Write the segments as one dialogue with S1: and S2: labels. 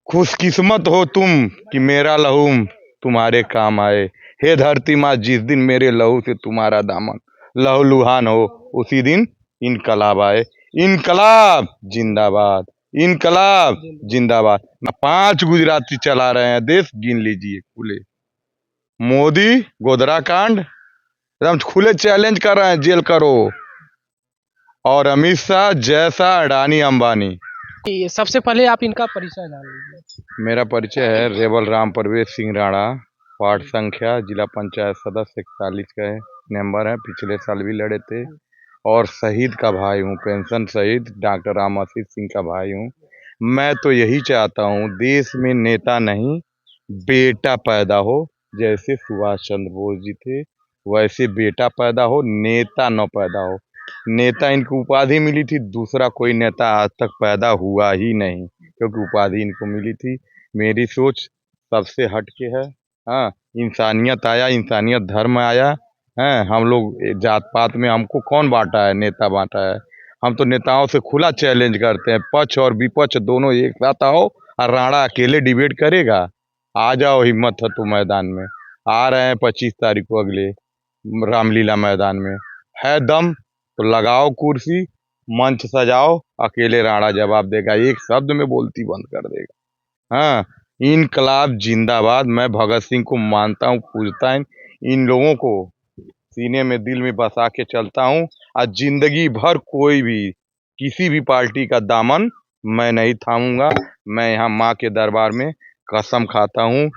S1: खुशकिस्मत हो तुम कि मेरा लहू तुम्हारे काम आए। हे धरती माँ, जिस दिन मेरे लहू से तुम्हारा दामन लहूलुहान हो, उसी दिन इनकलाब आए। इनकलाब जिंदाबाद, इनकलाब जिंदाबाद। 5 गुजराती चला रहे हैं देश, गिन लीजिए खुले। मोदी गोधरा कांड एकदम खुले चैलेंज कर रहे हैं, जेल करो। और अमित शाह जैसा अडानी अंबानी।
S2: सबसे पहले आप इनका परिचय जान लीजिए।
S1: मेरा परिचय है रेवल राम प्रवेश सिंह राणा, वार्ड संख्या जिला पंचायत सदस्य 41 का नंबर है। पिछले साल भी लड़े थे और शहीद का भाई हूँ, पेंशन शहीद डॉक्टर राम आशीष सिंह का भाई हूँ। मैं तो यही चाहता हूँ, देश में नेता नहीं बेटा पैदा हो। जैसे सुभाष चंद्र बोस जी थे वैसे बेटा पैदा हो, नेता न पैदा हो। नेता इनको उपाधि मिली थी, दूसरा कोई नेता आज तक पैदा हुआ ही नहीं, क्योंकि उपाधि इनको मिली थी। मेरी सोच सबसे हटके है। हाँ, इंसानियत आया, इंसानियत धर्म आया है। हम लोग जात पात में हमको कौन बांटा है, नेता बांटा है। हम तो नेताओं से खुला चैलेंज करते हैं, पक्ष और विपक्ष दोनों एक साथ आओ। और राणा अकेले डिबेट करेगा? आ जाओ, हिम्मत है तो मैदान में। आ रहे हैं 25 तारीख को अगले रामलीला मैदान में। है दम तो लगाओ कुर्सी, मंच सजाओ, अकेले राणा जवाब देगा, एक शब्द में बोलती बंद कर देगा। हाँ, इनकलाब जिंदाबाद। मैं भगत सिंह को मानता हूँ, पूजता हूँ। इन लोगों को सीने में दिल में बसा के चलता हूँ। और जिंदगी भर कोई भी किसी भी पार्टी का दामन मैं नहीं थामूंगा। मैं यहाँ माँ के दरबार में कसम खाता हूँ,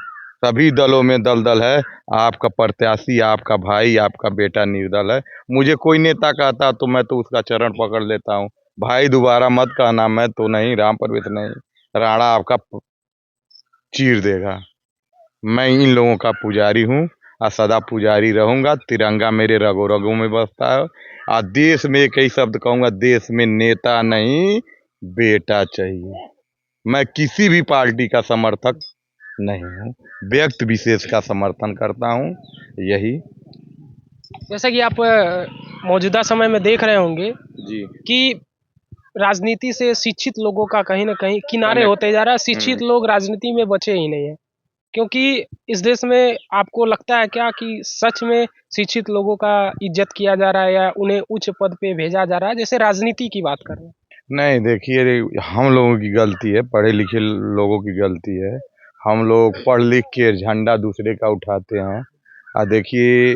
S1: सभी दलों में दलदल है। आपका प्रत्याशी, आपका भाई, आपका बेटा निर्दल है। मुझे कोई नेता कहता तो मैं तो उसका चरण पकड़ लेता हूँ। भाई दोबारा मत कहना, मैं तो नहीं, राम प्रवेश नहीं, राणा आपका चीर देगा। मैं इन लोगों का पुजारी हूँ और सदा पुजारी रहूंगा। तिरंगा मेरे रगों रगों में बसता है। और देश में एक ही शब्द कहूंगा, देश में नेता नहीं बेटा चाहिए। मैं किसी भी पार्टी का समर्थक नहीं हूँ, व्यक्ति विशेष का समर्थन करता हूँ। यही
S2: जैसा कि आप मौजूदा समय में देख रहे होंगे
S1: जी
S2: कि राजनीति से शिक्षित लोगों का कहीं ना कहीं किनारे होते जा रहा है। शिक्षित लोग राजनीति में बचे ही नहीं है, क्योंकि इस देश में आपको लगता है क्या कि सच में शिक्षित लोगों का इज्जत किया जा रहा है या उन्हें उच्च पद पे भेजा जा रहा है? जैसे राजनीति की बात कर रहे हैं।
S1: नहीं, देखिए हम लोगों की गलती है, पढ़े लिखे लोगों की गलती है। हम लोग पढ़ लिख के झंडा दूसरे का उठाते हैं। और देखिए,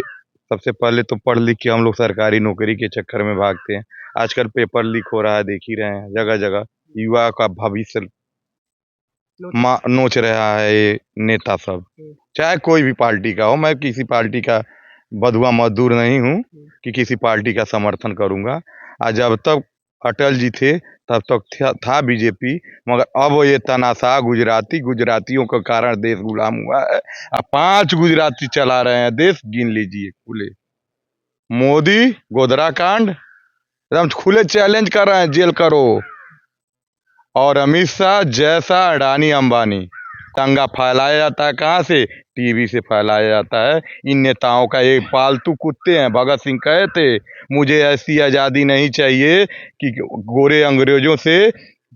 S1: सबसे पहले तो पढ़ लिख के हम लोग सरकारी नौकरी के चक्कर में भागते हैं। आजकल पेपर लीक हो रहा है, देख ही रहे हैं, जगह जगह युवा का भविष्य नोच रहा है ये नेता सब, चाहे कोई भी पार्टी का हो। मैं किसी पार्टी का बधुआ मजदूर नहीं हूँ कि किसी पार्टी का समर्थन करूंगा। और जब तक अटल जी थे तब तक था बीजेपी, मगर अब ये तनाशाह गुजरातियों के कारण देश गुलाम हुआ है। अब 5 गुजराती चला रहे हैं देश, गिन लीजिए खुले। मोदी गोधरा कांड एकदम खुले चैलेंज कर रहे हैं, जेल करो। और अमित शाह जैसा अडानी अंबानी। दंगा फैलाया जाता है कहाँ से? टीवी से फैलाया जाता है। इन नेताओं का एक पालतू कुत्ते हैं। भगत सिंह कहे थे, मुझे ऐसी आज़ादी नहीं चाहिए कि गोरे अंग्रेजों से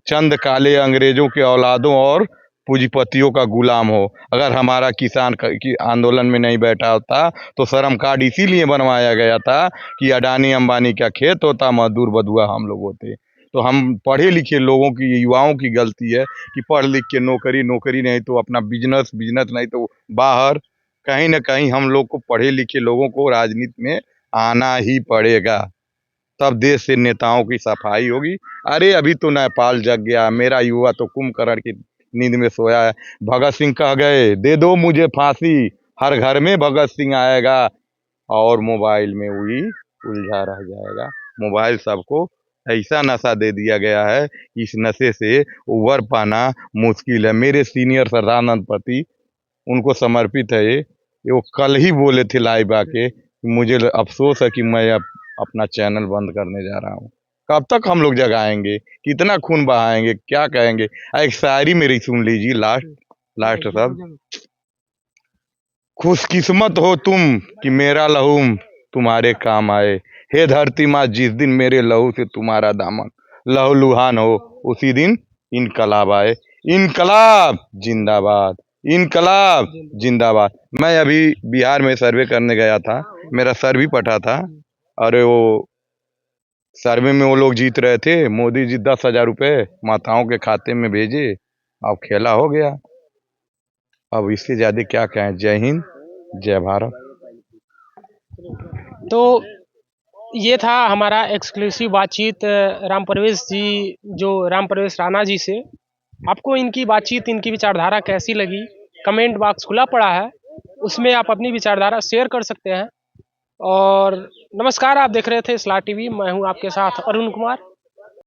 S1: चंद काले अंग्रेजों के औलादों और पूंजीपतियों का गुलाम हो। अगर हमारा किसान की आंदोलन में नहीं बैठा होता तो श्रम कार्ड इसीलिए बनवाया गया था कि अडानी अंबानी का खेत होता, मजदूर बधुआ हम लोग होते। तो हम पढ़े लिखे लोगों की, युवाओं की गलती है कि पढ़ लिख के नौकरी नहीं तो अपना बिजनेस नहीं तो बाहर। कहीं ना कहीं हम लोग को, पढ़े लिखे लोगों को राजनीति में आना ही पड़ेगा, तब देश से नेताओं की सफाई होगी। अरे अभी तो नेपाल जग गया, मेरा युवा तो कुंभकर्ण की नींद में सोया है। भगत सिंह कह गए, दे दो मुझे फांसी, हर घर में भगत सिंह आएगा और मोबाइल में वही उलझा रह जाएगा। मोबाइल सबको ऐसा नशा दे दिया गया है, इस नशे से उबर पाना मुश्किल है। मेरे सीनियर श्रद्धानंद पति, उनको समर्पित है ये वो कल ही बोले थे लाइव आके, मुझे अफसोस है कि मैं अब अपना चैनल बंद करने जा रहा हूँ। कब तक हम लोग जगाएंगे, कितना खून बहाएंगे, क्या कहेंगे? एक शायरी मेरी सुन लीजिए, लास्ट शब्द। खुशकिस्मत हो तुम कि मेरा लहू तुम्हारे काम आए। हे धरती माँ, जिस दिन मेरे लहू से तुम्हारा दामन लहूलुहान हो, उसी दिन इनकलाब आए। इनकलाब जिंदाबाद, इनकलाब जिंदाबाद। मैं अभी बिहार में सर्वे करने गया था, मेरा सर भी पटा था। अरे वो सर्वे में वो लोग जीत रहे थे, मोदी जी 10,000 रुपये माताओं के खाते में भेजे, अब खेला हो गया। अब इससे ज्यादा क्या कहें। जय हिंद, जय भारत।
S2: तो ये था हमारा एक्सक्लूसिव बातचीत राम परवेश जी, जो राम परवेश राणा जी से। आपको इनकी बातचीत, इनकी विचारधारा कैसी लगी? कमेंट बॉक्स खुला पड़ा है, उसमें आप अपनी विचारधारा शेयर कर सकते हैं। और नमस्कार, आप देख रहे थे स्टार टीवी, मैं हूं आपके साथ अरुण कुमार।